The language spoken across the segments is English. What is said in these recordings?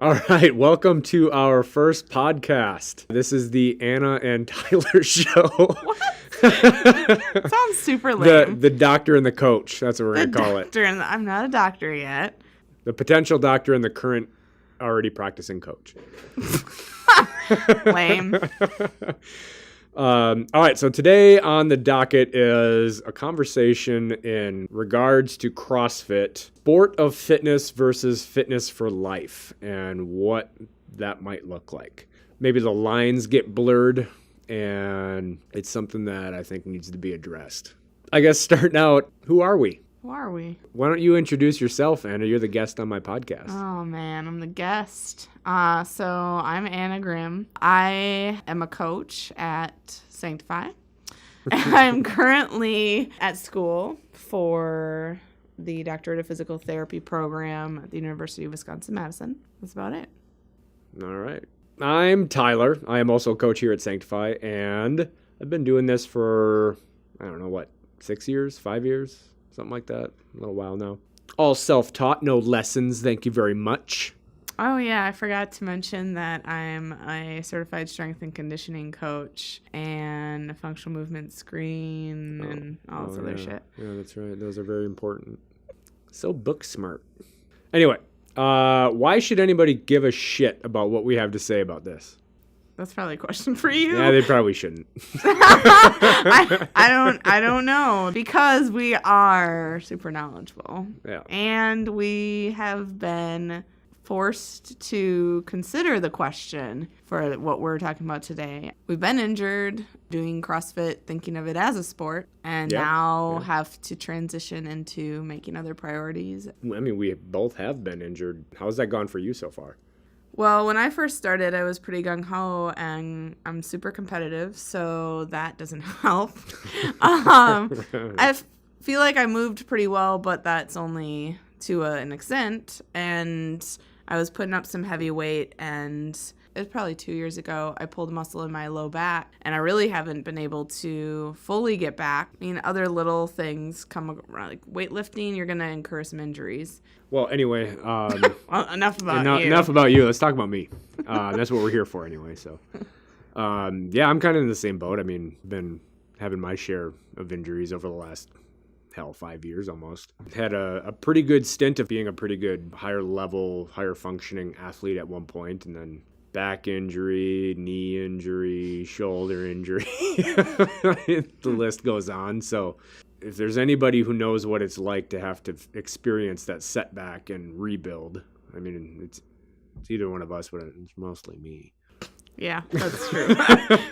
All right, welcome to our first podcast. This is the Anna and Tyler show. What? Sounds super lame. The doctor and the coach. That's what we're going to call it. I'm not a doctor yet. The potential doctor and the current already practicing coach. Lame. All right, so today on the docket is a conversation in regards to CrossFit, sport of fitness versus fitness for life, and what that might look like. Maybe the lines get blurred, and it's something that I think needs to be addressed. I guess starting out, who are we? Who are we? Why don't you introduce yourself, Anna? You're the guest on my podcast. Oh, man, I'm the guest. So I'm Anna Grimm. I am a coach at Sanctify. I'm currently at school for the Doctorate of Physical Therapy program at the University of Wisconsin-Madison. That's about it. All right. I'm Tyler. I am also a coach here at Sanctify, and I've been doing this for, 6 years, 5 years? Something like that. A little while now. All self-taught, no lessons. Thank you very much. Oh, yeah. I forgot to mention that I'm a certified strength and conditioning coach and a functional movement screen and all this other shit. Yeah, that's right. Those are very important. So book smart. Anyway, why should anybody give a shit about what we have to say about this? That's probably a question for you. Yeah, they probably shouldn't. I don't know, because we are super knowledgeable. Yeah. And we have been forced to consider the question for what we're talking about today. We've been injured doing CrossFit, thinking of it as a sport, and now have to transition into making other priorities. I mean, we both have been injured. How's that gone for you so far? Well, when I first started, I was pretty gung-ho, and I'm super competitive, so that doesn't help. I feel like I moved pretty well, but that's only to an extent, and I was putting up some heavy weight, and it was probably 2 years ago, I pulled a muscle in my low back, and I really haven't been able to fully get back. I mean, other little things come around, like weightlifting, you're going to incur some injuries. Well, anyway, well, enough about you. Enough about you. Let's talk about me. That's what we're here for anyway. So, I'm kind of in the same boat. I mean, been having my share of injuries over the last 5 years almost. Had a pretty good stint of being a pretty good higher level, higher functioning athlete at one point, and then back injury, knee injury, shoulder injury. The list goes on. So if there's anybody who knows what it's like to have to experience that setback and rebuild, I mean, it's either one of us, but it's mostly me. Yeah, that's true.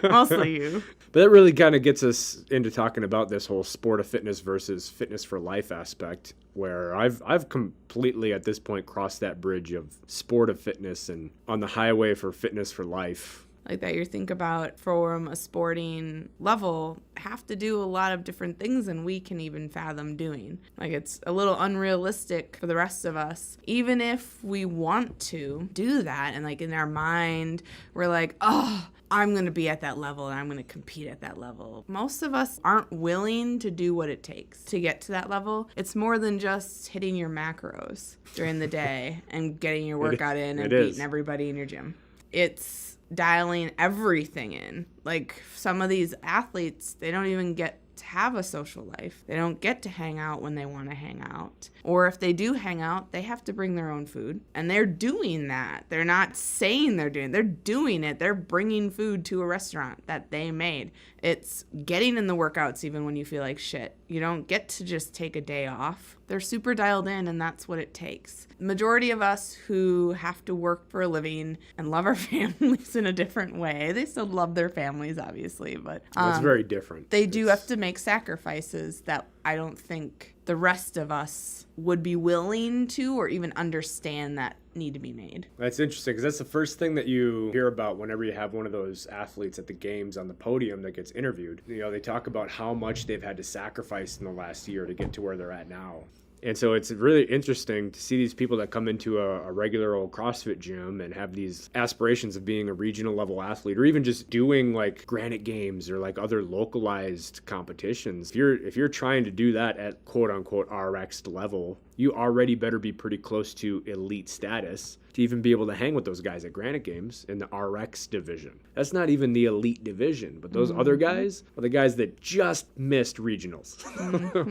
Mostly you. But that really kind of gets us into talking about this whole sport of fitness versus fitness for life aspect, where I've completely at this point crossed that bridge of sport of fitness and on the highway for fitness for life. Like that you think about from a sporting level have to do a lot of different things than we can even fathom doing. Like it's a little unrealistic for the rest of us. Even if we want to do that and like in our mind, we're like, oh, I'm going to be at that level and I'm going to compete at that level. Most of us aren't willing to do what it takes to get to that level. It's more than just hitting your macros during the day and getting your workout in and beating everybody in your gym. It's dialing everything in. Like some of these athletes, they don't even get to have a social life. They don't get to hang out when they want to hang out. Or if they do hang out, they have to bring their own food. And they're doing that. They're not saying they're doing it. They're bringing food to a restaurant that they made. It's getting in the workouts even when you feel like shit. You don't get to just take a day off. They're super dialed in, and that's what it takes. The majority of us who have to work for a living and love our families in a different way, they still love their families, obviously, but that's very different. They do have to make sacrifices that I don't think the rest of us would be willing to or even understand that need to be made. That's interesting because that's the first thing that you hear about whenever you have one of those athletes at the games on the podium that gets interviewed. You know, they talk about how much they've had to sacrifice in the last year to get to where they're at now. And so it's really interesting to see these people that come into a regular old CrossFit gym and have these aspirations of being a regional level athlete, or even just doing like Granite Games or like other localized competitions. If you're trying to do that at quote unquote RX level, you already better be pretty close to elite status to even be able to hang with those guys at Granite Games in the RX division. That's not even the elite division, but those other guys are the guys that just missed regionals,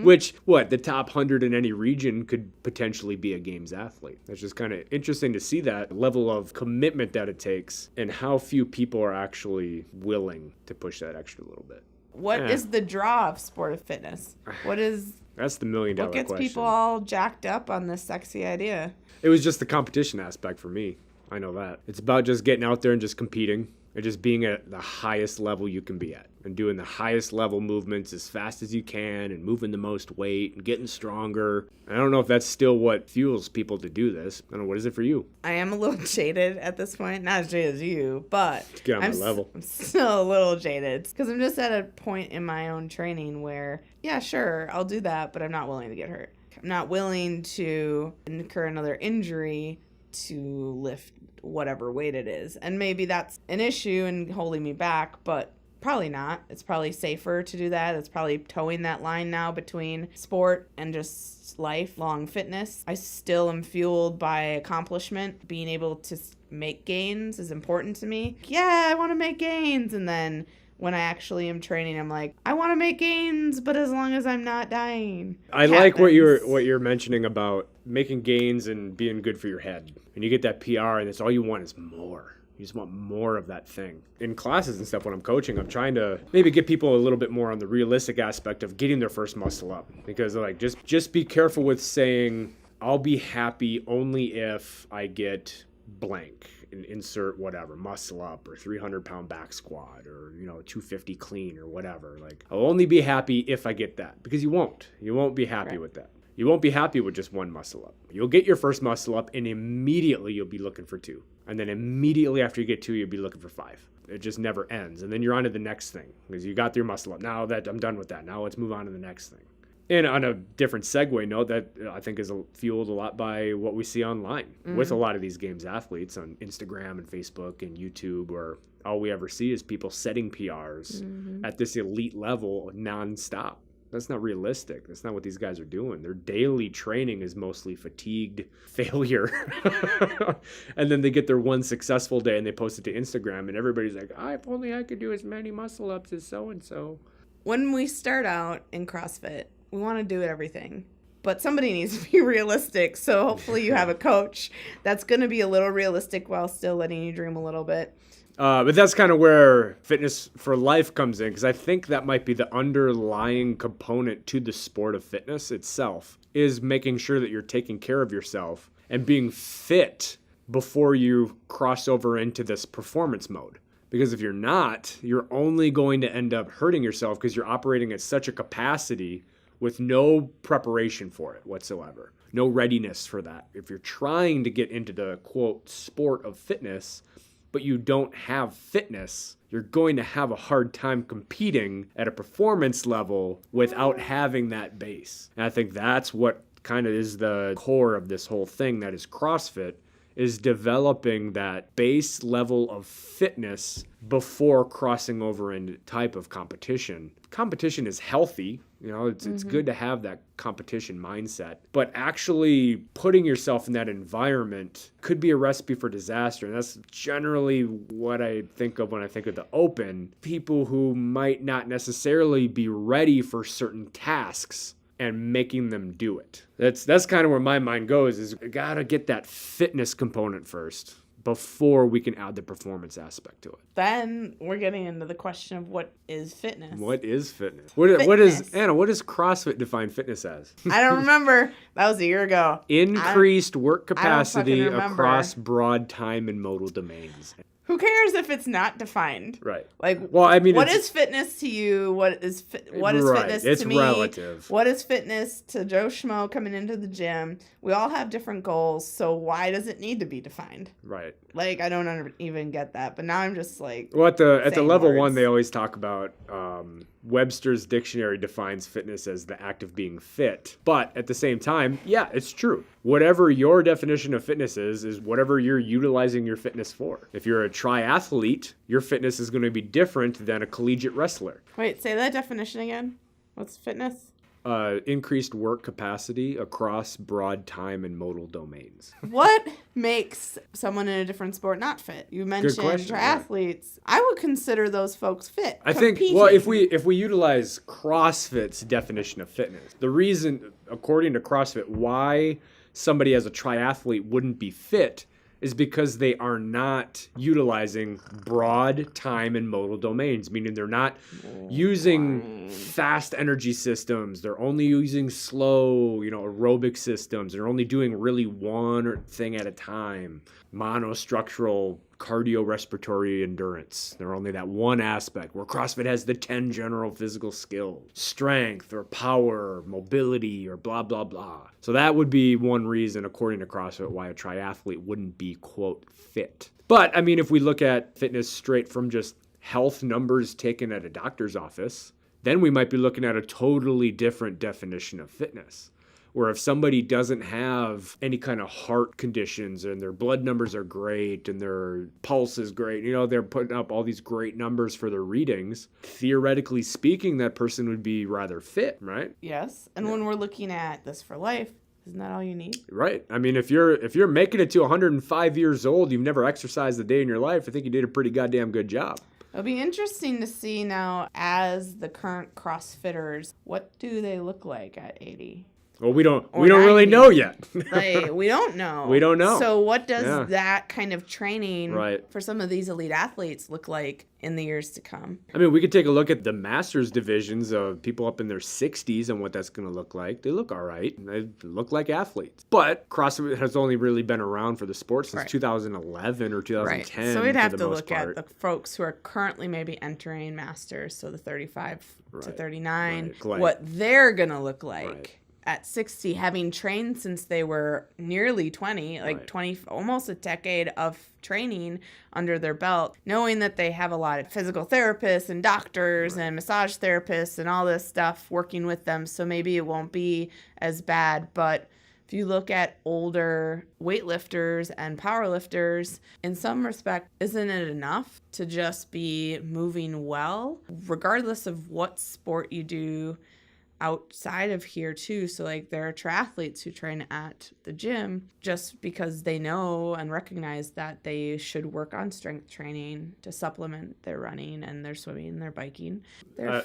which, the top 100 in any region could potentially be a games athlete. It's just kind of interesting to see that level of commitment that it takes and how few people are actually willing to push that extra little bit. What is the draw of sport of fitness? That's the $1 million what gets question. people all jacked up on this sexy idea? It was just the competition aspect for me. I know that. It's about just getting out there and just competing and just being at the highest level you can be at and doing the highest level movements as fast as you can and moving the most weight and getting stronger. I don't know if that's still what fuels people to do this. I don't know. What is it for you? I am a little jaded at this point. Not as jaded as you, but Get on my level. I'm still a little jaded because I'm just at a point in my own training where, yeah, sure, I'll do that, but I'm not willing to get hurt. I'm not willing to incur another injury to lift whatever weight it is. And maybe that's an issue and holding me back, but probably not. It's probably safer to do that. It's probably towing that line now between sport and just lifelong fitness. I still am fueled by accomplishment. Being able to make gains is important to me. Yeah, I want to make gains. And then when I actually am training, I'm like, I want to make gains, but as long as I'm not dying. I like what you're mentioning about making gains and being good for your head. And you get that PR, and that's all you want is more. You just want more of that thing. In classes and stuff when I'm coaching, I'm trying to maybe get people a little bit more on the realistic aspect of getting their first muscle up. Because like just be careful with saying, I'll be happy only if I get blank. And insert whatever, muscle up or 300-pound back squat or 250 clean or whatever. Like, I'll only be happy if I get that, because you won't be happy with that. You won't be happy with just one muscle up. You'll get your first muscle up and immediately you'll be looking for 2, and then immediately after you get 2 you'll be looking for 5. It just never ends, and then you're on to the next thing because you got your muscle up. Now that I'm done with that, now let's move on to the next thing. And on a different segue note, that I think is fueled a lot by what we see online with a lot of these games athletes on Instagram and Facebook and YouTube, where all we ever see is people setting PRs at this elite level nonstop. That's not realistic. That's not what these guys are doing. Their daily training is mostly fatigued failure. And then they get their one successful day and they post it to Instagram and everybody's like, if only I could do as many muscle ups as so-and-so. When we start out in CrossFit, we want to do everything, but somebody needs to be realistic. So hopefully you have a coach that's going to be a little realistic while still letting you dream a little bit. But that's kind of where Fitness for Life comes in, because I think that might be the underlying component to the sport of fitness itself, is making sure that you're taking care of yourself and being fit before you cross over into this performance mode. Because if you're not, you're only going to end up hurting yourself because you're operating at such a capacity with no preparation for it whatsoever, no readiness for that. If you're trying to get into the, quote, sport of fitness, but you don't have fitness, you're going to have a hard time competing at a performance level without having that base. And I think that's what kind of is the core of this whole thing that is CrossFit, is developing that base level of fitness before crossing over into type of competition. Competition is healthy. It's good to have that competition mindset, but actually putting yourself in that environment could be a recipe for disaster. And that's generally what I think of when I think of the open. People who might not necessarily be ready for certain tasks and making them do it. That's kind of where my mind goes, is we gotta get that fitness component first before we can add the performance aspect to it. Then we're getting into the question of what is fitness. What is fitness? What is, Anna, what does CrossFit define fitness as? I don't remember. That was a year ago. Increased work capacity across broad time and modal domains. Who cares if it's not defined? Right. Like, well, I mean, what is fitness to you? What is fitness it's to me? Relative. What is fitness to Joe Schmo coming into the gym? We all have different goals, so why does it need to be defined? Right. Like, I don't even get that, but now I'm just like, well, at the level one, they always talk about Webster's dictionary defines fitness as the act of being fit. But at the same time, yeah, it's true. Whatever your definition of fitness is whatever you're utilizing your fitness for. If you're a triathlete, your fitness is going to be different than a collegiate wrestler. Wait, say that definition again. What's fitness? Increased work capacity across broad time and modal domains. What makes someone in a different sport not fit? You mentioned question, yeah. triathletes. I would consider those folks fit. I think, well, if we utilize CrossFit's definition of fitness, the reason, according to CrossFit, why somebody as a triathlete wouldn't be fit is because they are not utilizing broad time and modal domains, meaning they're not using fast energy systems. They're only using slow, aerobic systems. They're only doing really one thing at a time. Monostructural cardiorespiratory endurance. They're only that one aspect, where CrossFit has the 10 general physical skills, strength or power, mobility, or blah, blah, blah. So that would be one reason, according to CrossFit, why a triathlete wouldn't be, quote, fit. But, I mean, if we look at fitness straight from just health numbers taken at a doctor's office, then we might be looking at a totally different definition of fitness. Where if somebody doesn't have any kind of heart conditions and their blood numbers are great and their pulse is great, they're putting up all these great numbers for their readings, theoretically speaking, that person would be rather fit, right? Yes. And when we're looking at this for life, isn't that all you need? Right. I mean, if you're making it to 105 years old, you've never exercised a day in your life, I think you did a pretty goddamn good job. It'll be interesting to see now, as the current CrossFitters, what do they look like at 80? Well, we don't really know yet. We don't know. We don't know. So what does that kind of training right. for some of these elite athletes look like in the years to come? I mean, we could take a look at the masters divisions of people up in their 60s and what that's going to look like. They look all right. They look like athletes. But CrossFit has only really been around for the sport since 2011 or 2010. Right. So we'd have to look part. at the folks who are currently maybe entering masters, so the 35 to 39, what they're going to look like. Right. At 60, having trained since they were nearly 20, like 20, almost a decade of training under their belt, knowing that they have a lot of physical therapists and doctors and massage therapists and all this stuff working with them. So maybe it won't be as bad. But if you look at older weightlifters and powerlifters, in some respect, isn't it enough to just be moving well, regardless of what sport you do outside of here too? So like there are triathletes who train at the gym just because they know and recognize that they should work on strength training to supplement their running and their swimming and their biking.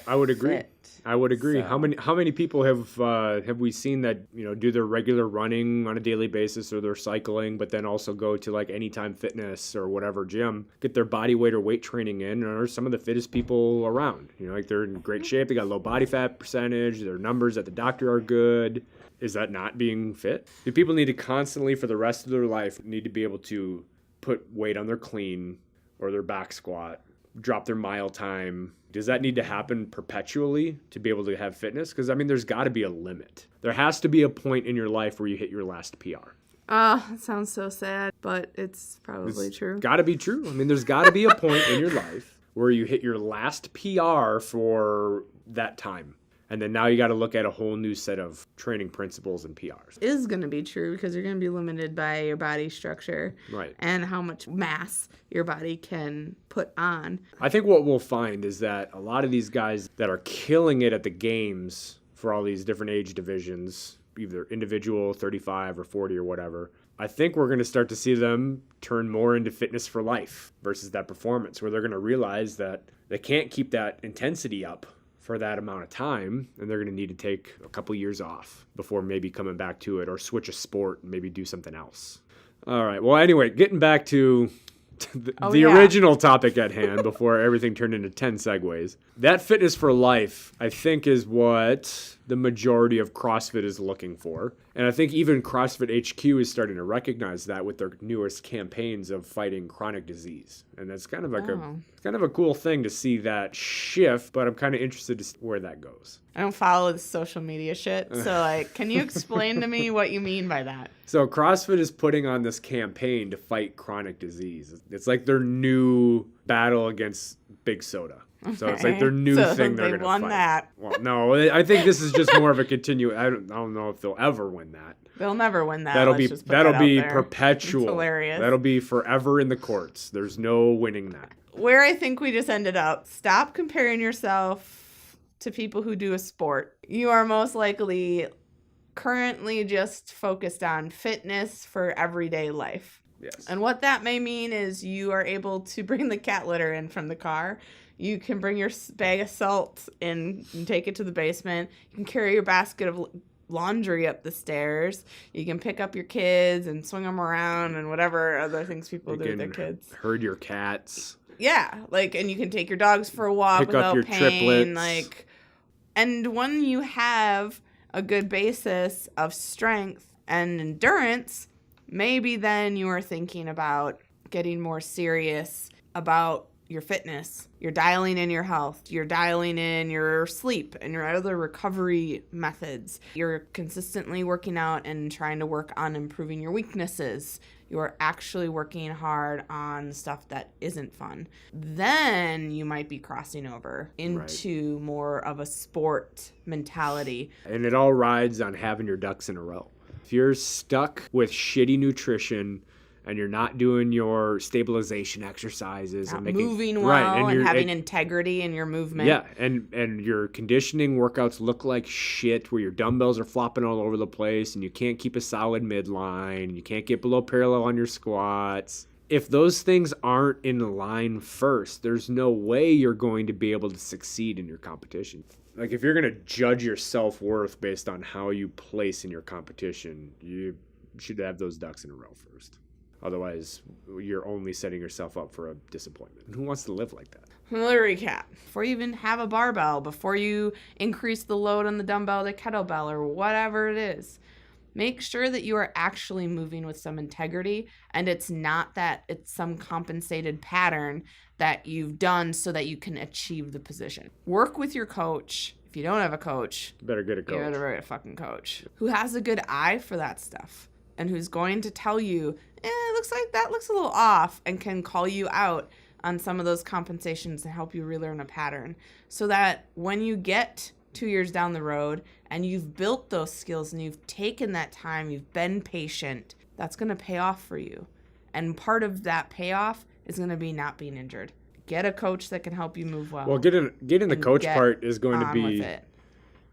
I would agree. I would agree. So. How many people have we seen that do their regular running on a daily basis, or their cycling, but then also go to like Anytime Fitness or whatever gym, get their body weight or weight training in, and are some of the fittest people around. Like they're in great shape. They got low body fat percentage. Their numbers at the doctor are good. Is that not being fit? Do people need to constantly, for the rest of their life, need to be able to put weight on their clean or their back squat, drop their mile time? Does that need to happen perpetually to be able to have fitness? Because, I mean, there's got to be a limit. There has to be a point in your life where you hit your last PR. It sounds so sad, but it's probably true. Got to be true. I mean, there's got to be a point in your life where you hit your last PR for that time. And then now you got to look at a whole new set of training principles and PRs. Is going to be true because you're going to be limited by your body structure, right, and how much mass your body can put on. I think what we'll find is that a lot of these guys that are killing it at the games for all these different age divisions, either individual, 35 or 40 or whatever, I think we're going to start to see them turn more into fitness for life versus that performance, where they're going to realize that they can't keep that intensity up for that amount of time, and they're going to need to take a couple years off before maybe coming back to it, or switch a sport and maybe do something else. All right. Well, anyway, getting back to the original topic at hand before everything turned into 10 segues. That fitness for life, I think, is what the majority of CrossFit is looking for. And I think even CrossFit HQ is starting to recognize that with their newest campaigns of fighting chronic disease. And that's kind of like a cool thing to see that shift, but I'm kind of interested to see where that goes. I don't follow the social media shit. So can you explain to me what you mean by that? So CrossFit is putting on this campaign to fight chronic disease. It's like their new battle against Big Soda. So it's like their new thing they're going to fight. They won that. Well, no, I think this is just more of a I don't know if they'll ever win that. They'll never win that. That'll be perpetual. It's hilarious. That'll be forever in the courts. There's no winning that. Where I think we just ended up, stop comparing yourself to people who do a sport, you are most likely currently just focused on fitness for everyday life. Yes. And what that may mean is you are able to bring the cat litter in from the car. You can bring your bag of salt in and take it to the basement. You can carry your basket of laundry up the stairs. You can pick up your kids and swing them around and whatever other things people do with their kids. Herd your cats. Yeah, like, and you can take your dogs for a walk Pick up without your pain. triplets. Like, and when you have a good basis of strength and endurance, maybe then you are thinking about getting more serious about your fitness. You're dialing in your health. You're dialing in your sleep and your other recovery methods. You're consistently working out and trying to work on improving your weaknesses. You're actually working hard on stuff that isn't fun. Then you might be crossing over into more of a sport mentality. And it all rides on having your ducks in a row. If you're stuck with shitty nutrition and you're not doing your stabilization exercises Not and making, moving well right, and having integrity in your movement. Yeah, and your conditioning workouts look like shit where your dumbbells are flopping all over the place and you can't keep a solid midline, you can't get below parallel on your squats. If those things aren't in line first, there's no way you're going to be able to succeed in your competition. Like, if you're going to judge your self-worth based on how you place in your competition, you should have those ducks in a row first. Otherwise, you're only setting yourself up for a disappointment. Who wants to live like that? Another recap. Before you even have a barbell, before you increase the load on the dumbbell to kettlebell or whatever it is, make sure that you are actually moving with some integrity, and it's not that it's some compensated pattern that you've done so that you can achieve the position. Work with your coach. If you don't have a coach, You better get a you coach. better get a fucking coach who has a good eye for that stuff and who's going to tell you, it looks like that looks a little off, and can call you out on some of those compensations and help you relearn a pattern, so that when you get 2 years down the road and you've built those skills and you've taken that time, you've been patient, that's going to pay off for you. And part of that payoff is going to be not being injured. Get a coach that can help you move well. Well, getting the and coach get part is going to on be with it.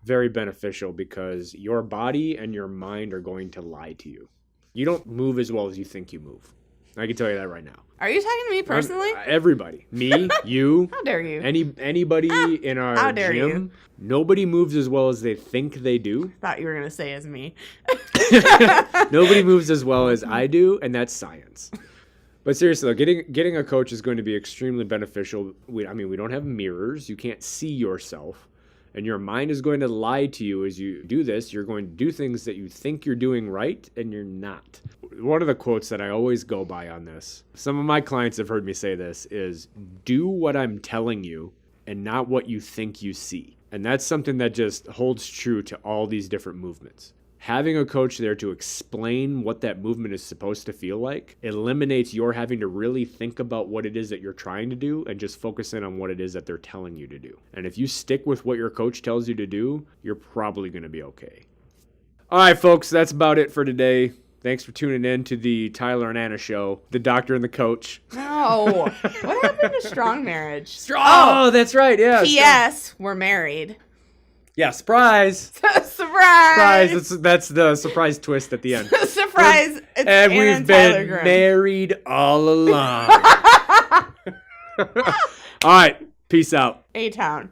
very beneficial because your body and your mind are going to lie to you. You don't move as well as you think you move. I can tell you that right now. Are you talking to me personally? Everybody. Me, you, How dare you? anybody in our how dare gym. you. Nobody moves as well as they think they do. Thought you were going to say as me. Nobody moves as well as I do, and that's science. But seriously, though, getting a coach is going to be extremely beneficial. We don't have mirrors. You can't see yourself. And your mind is going to lie to you as you do this. You're going to do things that you think you're doing right, and you're not. One of the quotes that I always go by on this, some of my clients have heard me say this, is do what I'm telling you and not what you think you see. And that's something that just holds true to all these different movements. Having a coach there to explain what that movement is supposed to feel like eliminates your having to really think about what it is that you're trying to do and just focus in on what it is that they're telling you to do. And if you stick with what your coach tells you to do, you're probably going to be okay. All right, folks, that's about it for today. Thanks for tuning in to the Tyler and Anna show, the doctor and the coach. No. What happened to strong marriage? Oh, that's right. Yeah. P.S. We're married. Yeah, surprise. Surprise! That's the surprise twist at the end. Surprise! It's And Anna we've and Tyler been Grimm. married all along. All right. Peace out. A-Town.